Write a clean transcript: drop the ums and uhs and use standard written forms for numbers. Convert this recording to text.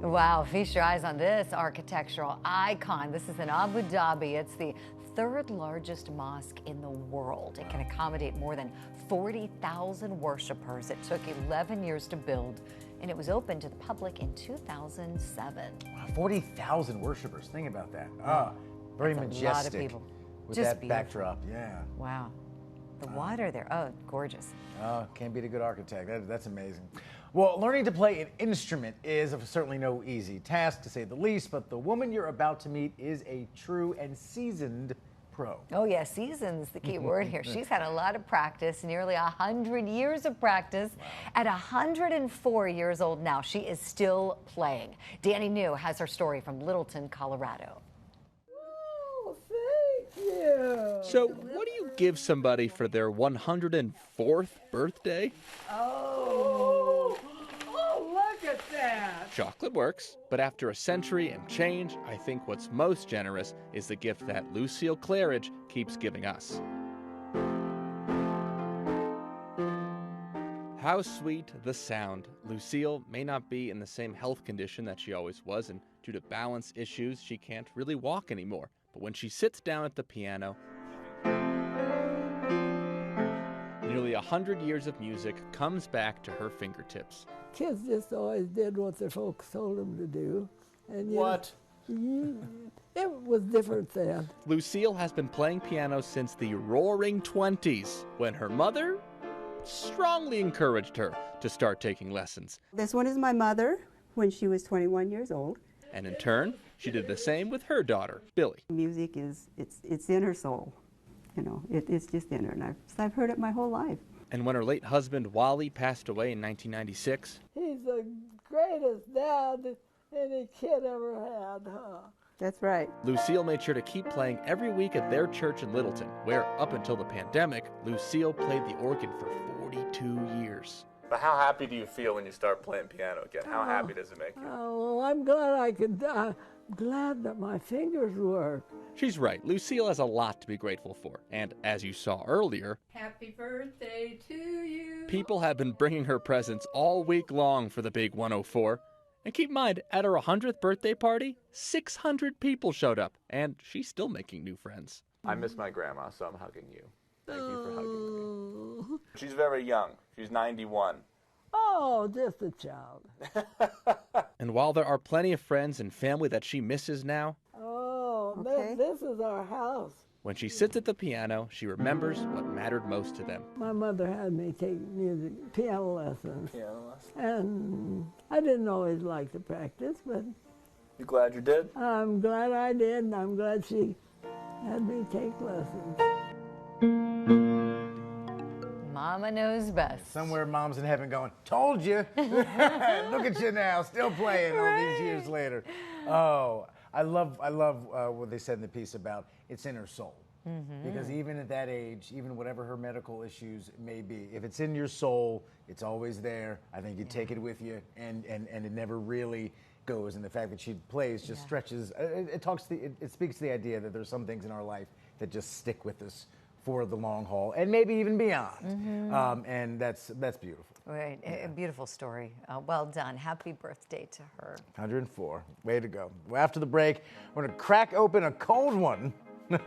Wow, feast your eyes on this architectural icon. This is in Abu Dhabi. It's the third largest mosque in the world. It can accommodate more than 40,000 worshipers. It took 11 years to build, and it was opened to the public in 2007. Wow, 40,000 worshipers. Think about that. Very That's majestic. a lot of people. With Just that beautiful. backdrop, yeah. Wow. The water there, oh, gorgeous. Oh, can't beat a good architect. That's amazing. Well, learning to play an instrument is certainly no easy task, to say the least, but the woman you're about to meet is a true and seasoned pro. Oh yeah, season's the key word here. She's had a lot of practice, nearly 100 years of practice. Wow. At 104 years old now, she is still playing. Danny New has her story from Littleton, Colorado. So, what do you give somebody for their 104th birthday? Oh, look at that! Chocolate works, but after a century and change, I think what's most generous is the gift that Lucille Claridge keeps giving us. How sweet the sound. Lucille may not be in the same health condition that she always was, and due to balance issues, she can't really walk anymore. But when she sits down at the piano, nearly 100 years of music comes back to her fingertips. Kids just always did what their folks told them to do. And What? It was different then. Lucille has been playing piano since the roaring 20s, when her mother strongly encouraged her to start taking lessons. This one is my mother when she was 21 years old. And in turn, she did the same with her daughter, Billy. Music it's in her soul. You know, it's just in her, and I've heard it my whole life. And when her late husband, Wally, passed away in 1996, He's the greatest dad any kid ever had, huh? That's right. Lucille made sure to keep playing every week at their church in Littleton, where, up until the pandemic, Lucille played the organ for 42 years. But how happy do you feel when you start playing piano again? How happy does it make you? Oh, well, I'm glad glad that my fingers work. She's right. Lucille has a lot to be grateful for. And as you saw earlier, Happy birthday to you. people have been bringing her presents all week long for the big 104. And keep in mind, at her 100th birthday party, 600 people showed up. And she's still making new friends. I miss my grandma, so I'm hugging you. Thank you for hugging me. She's very young. She's 91. Oh, just a child. And while there are plenty of friends and family that she misses now, Oh, Okay. this is our house. when she sits at the piano, she remembers what mattered most to them. My mother had me take piano lessons. And I didn't always like to practice, but You glad you did? I'm glad I did, and I'm glad she had me take lessons. Mama knows best. Somewhere mom's in heaven going, told you. Look at you now, still playing all these years later. Oh, I love what they said in the piece about it's in her soul. Because even at that age, even whatever her medical issues may be, if it's in your soul, it's always there. I think you take it with you, and it never really goes. And the fact that she plays just stretches. It speaks to the idea that there's some things in our life that just stick with us for the long haul, and maybe even beyond. And that's beautiful. Right, a beautiful story. Well done. Happy birthday to her. 104. Way to go. Well, after the break, we're going to crack open a cold one